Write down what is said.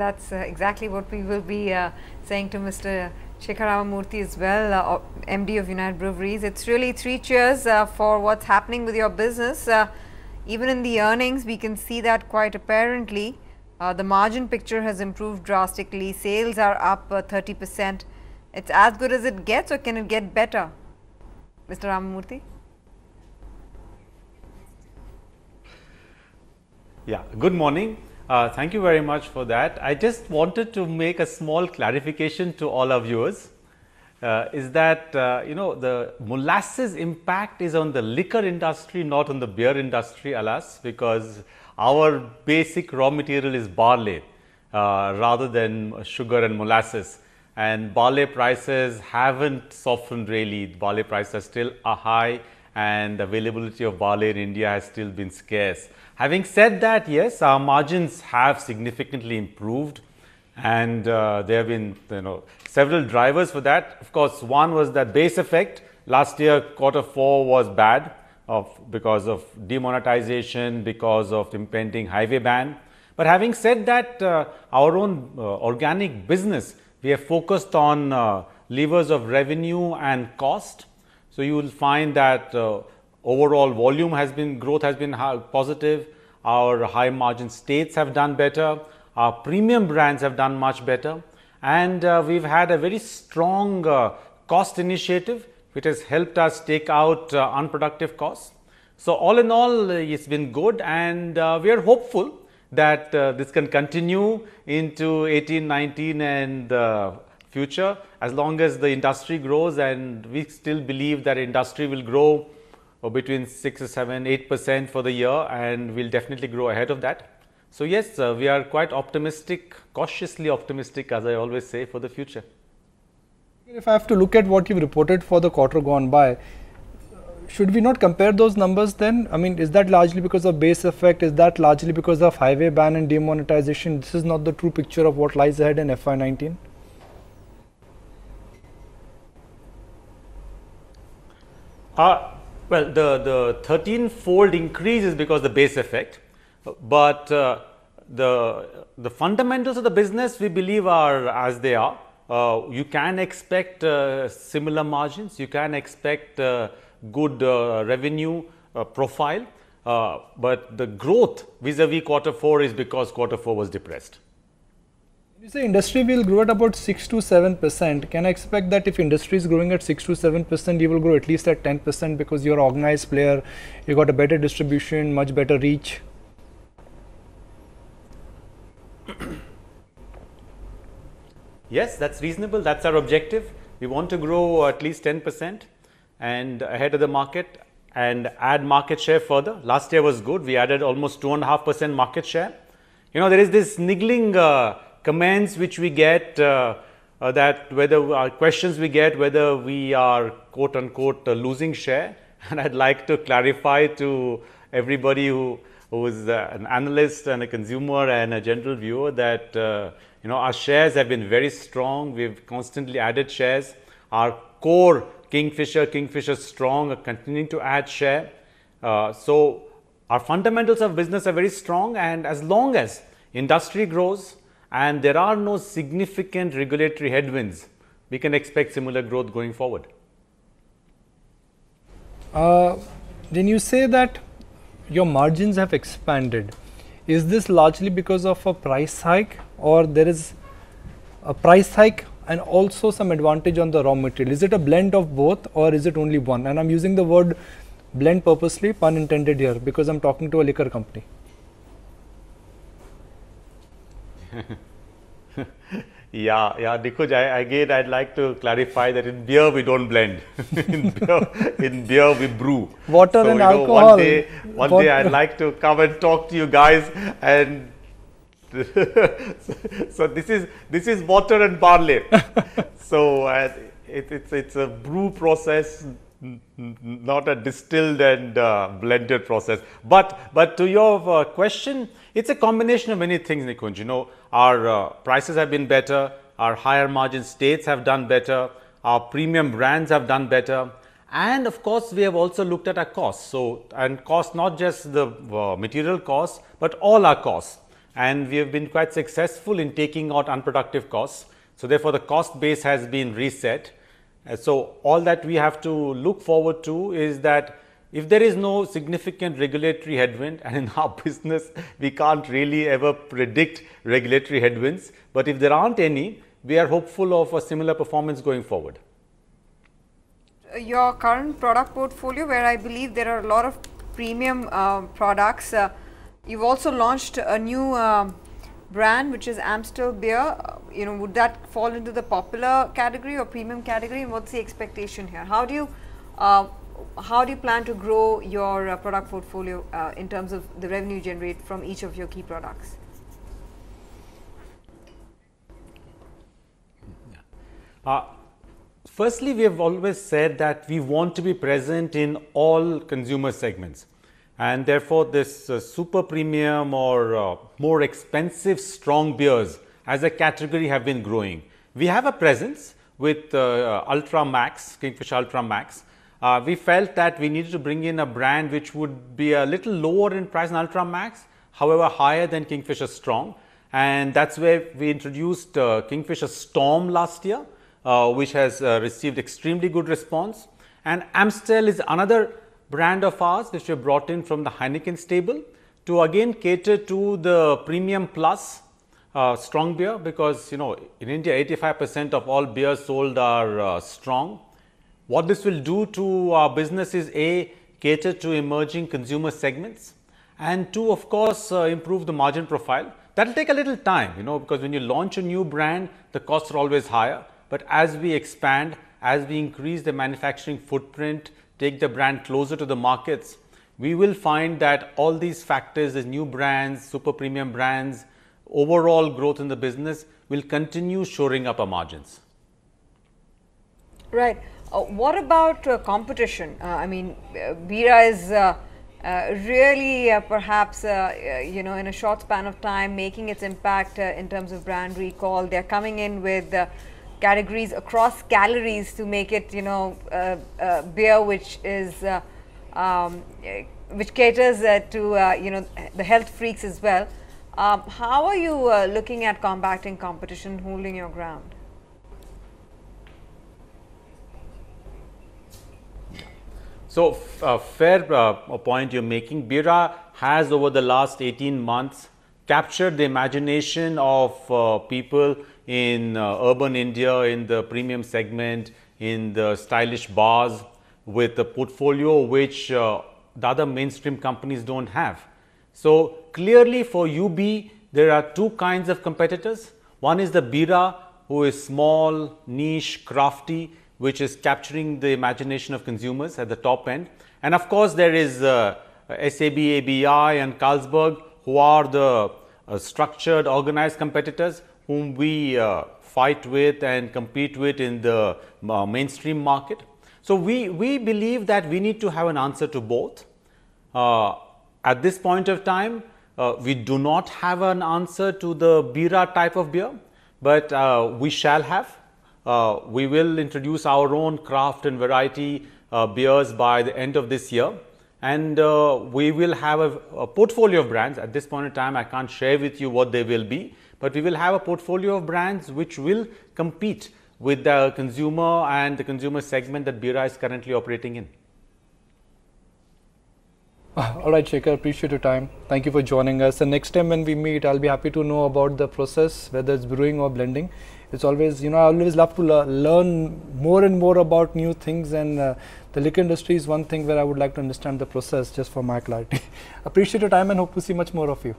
That's exactly what we will be saying to Mr. Shekhar Ramamurthy as well, MD of United Breweries. It's really three cheers for what's happening with your business. Even in the earnings, we can see that quite apparently. The margin picture has improved drastically. Sales are up 30%. It's as good as it gets, or can it get better, Mr. Ramamurthy? Yeah, good morning. Thank you very much for that. I just wanted to make a small clarification to all our viewers. Is that, the molasses impact is on the liquor industry, not on the beer industry, alas, because our basic raw material is barley rather than sugar and molasses. And barley prices haven't softened really. Barley prices are still high, and availability of barley in India has still been scarce. Having said that, yes, our margins have significantly improved, and there have been several drivers for that. Of course, one was that base effect. Last year, Q4 was bad because of demonetization, because of impending highway ban. But having said that, our own organic business, we have focused on levers of revenue and cost. So you will find that overall volume growth has been positive. Our high margin states have done better. Our premium brands have done much better. And we've had a very strong cost initiative, which has helped us take out unproductive costs. So all in all, it's been good, and we are hopeful that this can continue into 18, 19 and future, as long as the industry grows, and we still believe that industry will grow between 6 or 7, 8% for the year, and we'll definitely grow ahead of that. So yes, we are quite optimistic, cautiously optimistic, as I always say, for the future. If I have to look at what you've reported for the quarter gone by, should we not compare those numbers then? I mean, is that largely because of base effect? Is that largely because of highway ban and demonetization? This is not the true picture of what lies ahead in FY19? Well, the 13-fold increase is because the base effect, but the fundamentals of the business, we believe, are as they are. You can expect similar margins, you can expect good revenue profile, but the growth vis-a-vis Q4 is because Q4 was depressed. You say industry will grow at about 6 to 7%. Can I expect that if industry is growing at 6 to 7%, you will grow at least at 10% because you're an organized player, you got a better distribution, much better reach? Yes, that's reasonable. That's our objective. We want to grow at least 10% and ahead of the market and add market share further. Last year was good. We added almost 2.5% market share. There is this niggling comments which we get that whether questions we get whether we are quote unquote losing share, and I'd like to clarify to everybody who is an analyst and a consumer and a general viewer that our shares have been very strong. We've constantly added shares. Our core Kingfisher strong, are continuing to add share. So our fundamentals of business are very strong, and as long as industry grows and there are no significant regulatory headwinds, we can expect similar growth going forward. Then you say that your margins have expanded. Is this largely because of a price hike, or there is a price hike and also some advantage on the raw material? Is it a blend of both, or is it only one? And I'm using the word blend purposely, pun intended here, because I'm talking to a liquor company. Yeah, Dikuj, again, I'd like to clarify that in beer we don't blend. in beer we brew. Water and alcohol. One day I'd like to come and talk to you guys, and so this is water and barley. So it's a brew process, not a distilled and blended process. But to your question, it's a combination of many things, Nikunj. Our prices have been better, our higher margin states have done better, our premium brands have done better, and of course we have also looked at our costs. So, and cost, not just the material costs, but all our costs. and we have been quite successful in taking out unproductive costs. So therefore, the cost base has been reset. So all that we have to look forward to is that if there is no significant regulatory headwind, and in our business we can't really ever predict regulatory headwinds, but if there aren't any, we are hopeful of a similar performance going forward. Your current product portfolio, where I believe there are a lot of premium products, you've also launched a new brand which is Amstel beer. Would that fall into the popular category or premium category, and what's the expectation here? How do you plan to grow your product portfolio in terms of the revenue generate from each of your key products? Firstly, we have always said that we want to be present in all consumer segments, and therefore this super premium or more expensive strong beers as a category have been growing. We have a presence with Ultra Max, Kingfisher Ultra Max. We felt that we needed to bring in a brand which would be a little lower in price than Ultra Max, however higher than Kingfisher Strong, and that's where we introduced Kingfisher Storm last year, which has received extremely good response. And Amstel is another brand of ours which we brought in from the Heineken stable to again cater to the premium plus strong beer, because in India 85% of all beers sold are strong. What this will do to our business is A, cater to emerging consumer segments, and 2, of course, improve the margin profile. That will take a little time, because when you launch a new brand, the costs are always higher. But as we expand, as we increase the manufacturing footprint, take the brand closer to the markets, we will find that all these factors, the new brands, super premium brands, overall growth in the business will continue shoring up our margins. Right. What about competition? Bira is really perhaps in a short span of time making its impact in terms of brand recall. They're coming in with categories across calories to make it beer which is which caters to the health freaks as well. How are you looking at combating competition, holding your ground? So, fair point you're making. Bira has over the last 18 months captured the imagination of people in urban India, in the premium segment, in the stylish bars, with a portfolio which the other mainstream companies don't have. So clearly for UB, there are two kinds of competitors. One is the Bira, who is small, niche, crafty, which is capturing the imagination of consumers at the top end. And of course, there is SAB, ABI and Carlsberg, who are the structured, organized competitors whom we fight with and compete with in the mainstream market. So we believe that we need to have an answer to both. At this point of time, we do not have an answer to the Bira type of beer, but we shall have. We will introduce our own craft and variety beers by the end of this year, and we will have a portfolio of brands. At this point in time, I can't share with you what they will be, but we will have a portfolio of brands which will compete with the consumer and the consumer segment that Bira is currently operating in. All right, Shekhar, appreciate your time. Thank you for joining us. And next time when we meet, I'll be happy to know about the process, whether it's brewing or blending. It's always, I always love to learn more and more about new things, and the liquor industry is one thing where I would like to understand the process just for my clarity. Appreciate your time and hope to see much more of you.